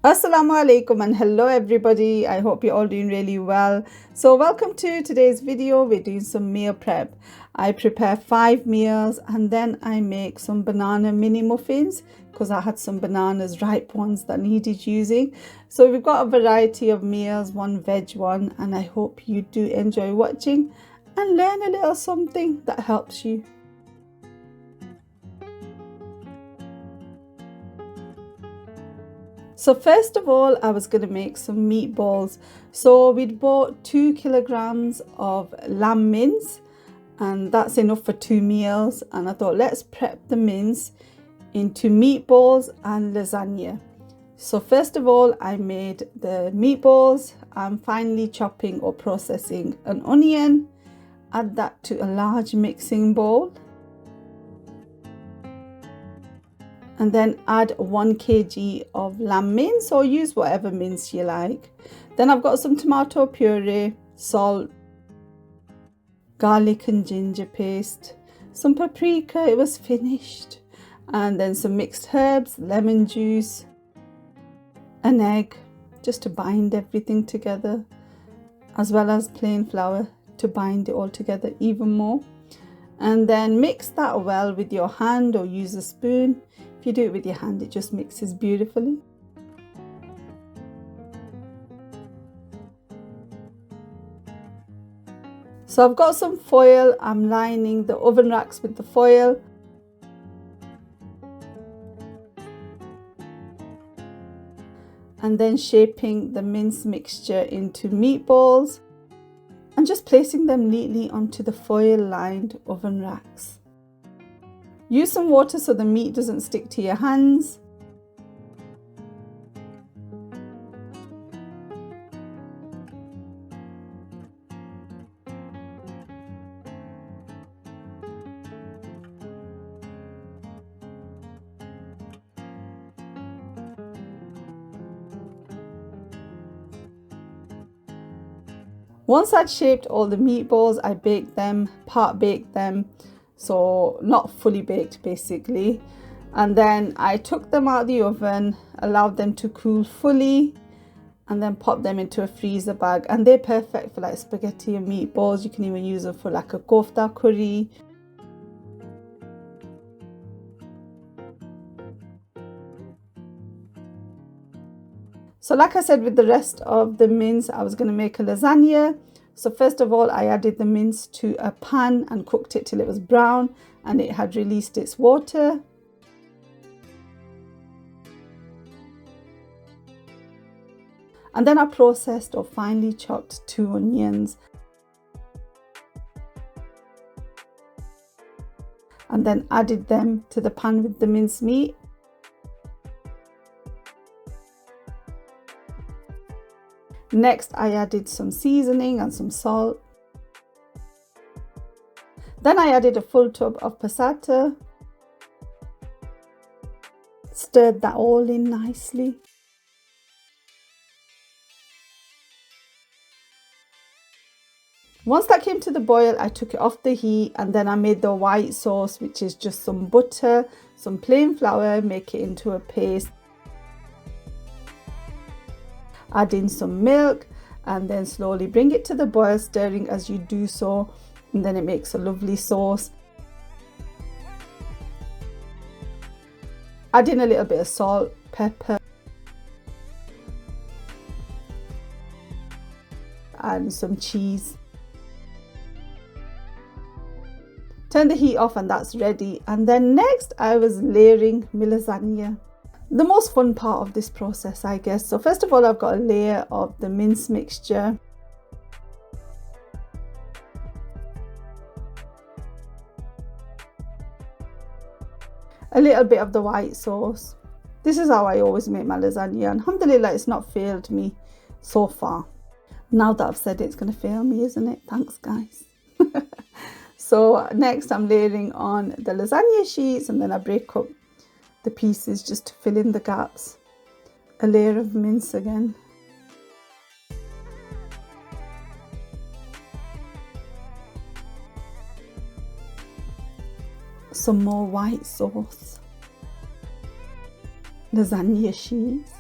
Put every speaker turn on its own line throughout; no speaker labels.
Assalamu alaikum and hello everybody. I hope you're all doing really well. So welcome to today's video. We're doing some meal prep. I prepare 5 meals and then I make some banana mini muffins because I had some bananas, ripe ones that needed using. So we've got a variety of meals, one veg one, and I hope you do enjoy watching and learn a little something that helps you. So first of all, I was going to make some meatballs. So we'd bought 2 kilograms of lamb mince, and that's enough for 2 meals. And I thought, let's prep the mince into meatballs and lasagna. So first of all, I made the meatballs. I'm finally chopping or processing an onion. Add that to a large mixing bowl. And then add 1 kg of lamb mince, or use whatever mince you like. Then I've got some tomato puree, salt, garlic and ginger paste, some paprika, it was finished, and then some mixed herbs, lemon juice, an egg just to bind everything together, as well as plain flour to bind it all together even more. And then mix that well with your hand or use a spoon. If you do it with your hand, it just mixes beautifully. So I've got some foil. I'm lining the oven racks with the foil. And then shaping the mince mixture into meatballs and just placing them neatly onto the foil lined oven racks. Use some water so the meat doesn't stick to your hands. Once I'd shaped all the meatballs, I baked them, part baked them, so not fully baked basically. And then I took them out of the oven, allowed them to cool fully, and then popped them into a freezer bag. And they're perfect for like spaghetti and meatballs. You can even use them for like a kofta curry. So like I said, with the rest of the mince, I was going to make a lasagna. So first of all, I added the mince to a pan and cooked it till it was brown and it had released its water. And then I processed or finely chopped 2 onions. And then added them to the pan with the minced meat. Next, I added some seasoning and some salt. Then I added a full tub of passata. Stirred that all in nicely. Once that came to the boil, I took it off the heat and then I made the white sauce, which is just some butter, some plain flour, make it into a paste. Add in some milk and then slowly bring it to the boil, stirring as you do so, and then it makes a lovely sauce. Add in a little bit of salt, pepper, and some cheese. Turn the heat off and that's ready. And then next I was layering my lasagna. The most fun part of this process, I guess. So first of all, I've got a layer of the mince mixture. A little bit of the white sauce. This is how I always make my lasagna, and alhamdulillah, it's not failed me so far. Now that I've said it, it's going to fail me, isn't it? Thanks, guys. So next I'm layering on the lasagna sheets, and then I break up the pieces just to fill in the gaps. A layer of mince again. Some more white sauce. Lasagna sheets.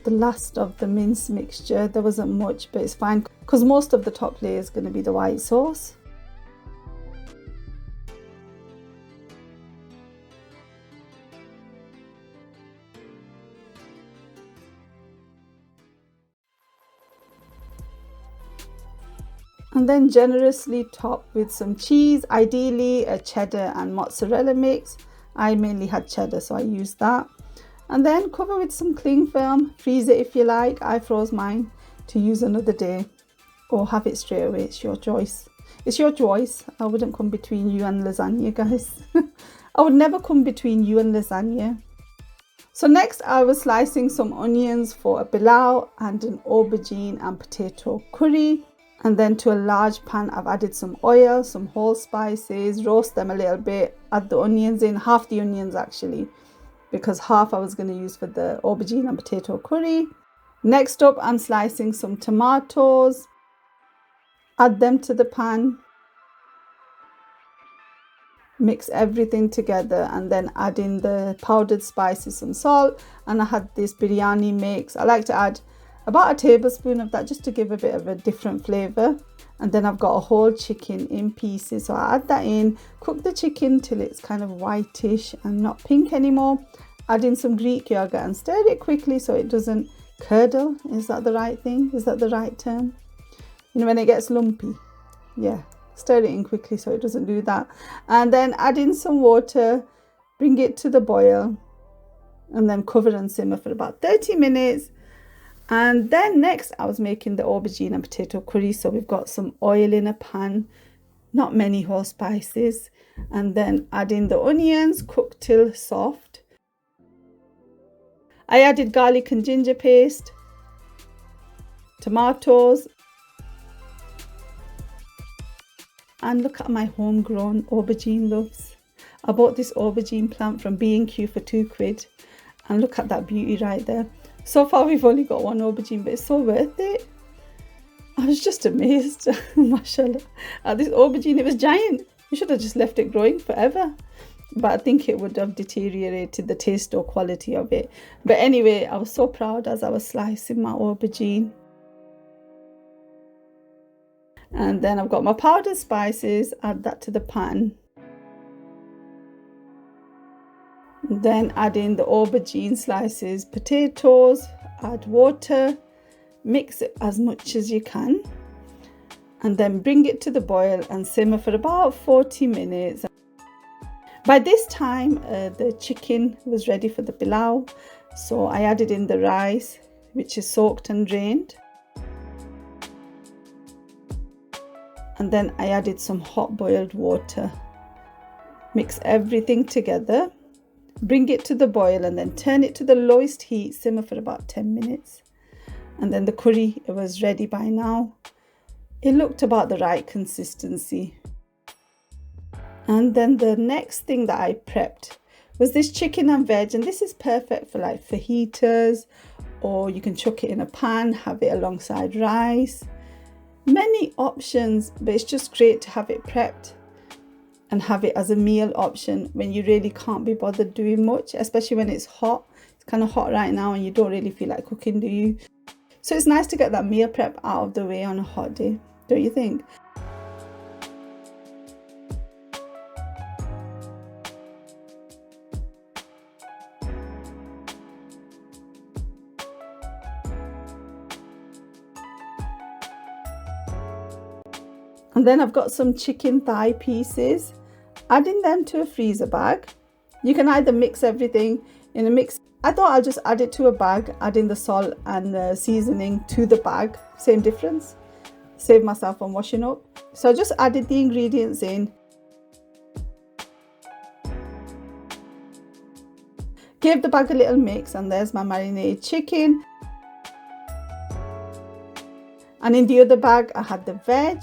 the last of the mince mixture. There wasn't much, but it's fine because most of the top layer is going to be the white sauce. And then generously top with some cheese, ideally a cheddar and mozzarella mix. I mainly had cheddar, so I used that. And then cover with some cling film, freeze it if you like. I froze mine to use another day, or have it straight away, it's your choice. It's your choice. I wouldn't come between you and lasagna, guys. I would never come between you and lasagna. So next I was slicing some onions for a pilau and an aubergine and potato curry. And then to a large pan, I've added some oil, some whole spices, roast them a little bit, add the onions in, half the onions actually, because half I was going to use for the aubergine and potato curry. Next up, I'm slicing some tomatoes, add them to the pan, mix everything together, and then add in the powdered spices, some salt, and I had this biryani mix. I like to add about a tablespoon of that just to give a bit of a different flavour. And then I've got a whole chicken in pieces, so I add that in, cook the chicken till it's kind of whitish and not pink anymore. Add in some Greek yogurt and stir it quickly so it doesn't curdle. Is that the right thing? Is that the right term? You know, when it gets lumpy. Yeah, stir it in quickly so it doesn't do that. And then add in some water, bring it to the boil, and then cover and simmer for about 30 minutes. And then next I was making the aubergine and potato curry. So we've got some oil in a pan, not many whole spices, and then add in the onions, cook till soft. I added garlic and ginger paste, tomatoes, and look at my homegrown aubergine, loves. I bought this aubergine plant from B&Q for £2, and look at that beauty right there. So far we've only got one aubergine, but it's so worth it. I was just amazed, mashallah, at this aubergine. It was giant. We should have just left it growing forever, but I think it would have deteriorated the taste or quality of it. But anyway, I was so proud as I was slicing my aubergine. And then I've got my powdered spices, add that to the pan. Then add in the aubergine slices, potatoes, add water, mix it as much as you can, and then bring it to the boil and simmer for about 40 minutes. By this time, the chicken was ready for the pilau, so I added in the rice, which is soaked and drained. And then I added some hot boiled water. Mix everything together. Bring it to the boil and then turn it to the lowest heat, simmer for about 10 minutes. And then the curry was ready by now. It looked about the right consistency. And then the next thing that I prepped was this chicken and veg, and this is perfect for like fajitas, or you can chuck it in a pan, have it alongside rice. Many options, but it's just great to have it prepped and have it as a meal option when you really can't be bothered doing much, especially when it's hot. It's kind of hot right now and you don't really feel like cooking, do you? So it's nice to get that meal prep out of the way on a hot day, don't you think? And then I've got some chicken thigh pieces, adding them to a freezer bag. You can either mix everything in a mix. I thought I'll just add it to a bag, add in the salt and the seasoning to the bag. Same difference. Save myself on washing up. So I just added the ingredients in. Gave the bag a little mix, and there's my marinated chicken. And in the other bag I had the veg.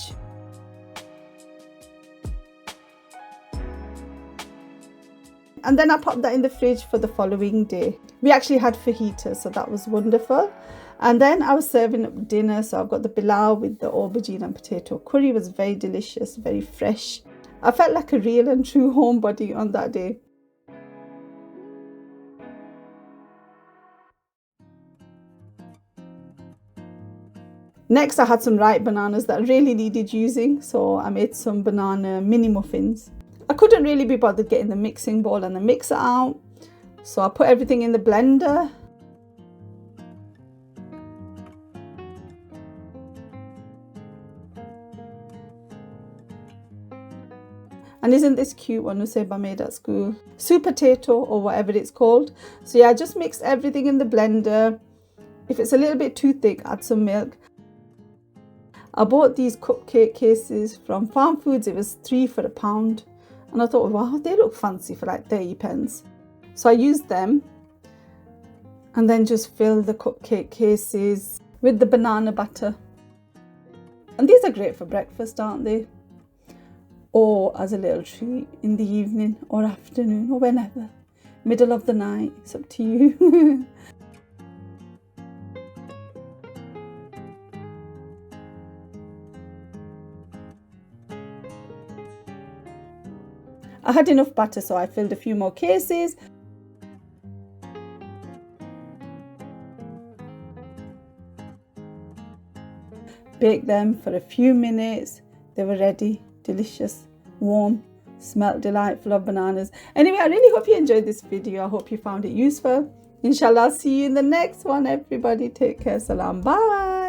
And then I popped that in the fridge for the following day. We actually had fajitas, so that was wonderful. And then I was serving up dinner, so I've got the pilau with the aubergine and potato curry. It was very delicious, very fresh. I felt like a real and true homebody on that day. Next, I had some ripe bananas that I really needed using, so I made some banana mini muffins. I couldn't really be bothered getting the mixing bowl and the mixer out, so I put everything in the blender. And isn't this cute one Nuseba made at school? Sweet potato or whatever it's called. So yeah, I just mixed everything in the blender. If it's a little bit too thick, add some milk. I bought these cupcake cases from Farm Foods. It was 3 for £1. And I thought, wow, they look fancy for like 30 pence. So I used them. And then just fill the cupcake cases with the banana batter. And these are great for breakfast, aren't they? Or as a little treat in the evening or afternoon or whenever. Middle of the night, it's up to you. I had enough batter, so I filled a few more cases. Baked them for a few minutes. They were ready. Delicious, warm, smelled delightful of bananas. Anyway, I really hope you enjoyed this video. I hope you found it useful. Inshallah, I'll see you in the next one, everybody. Take care. Salam. Bye.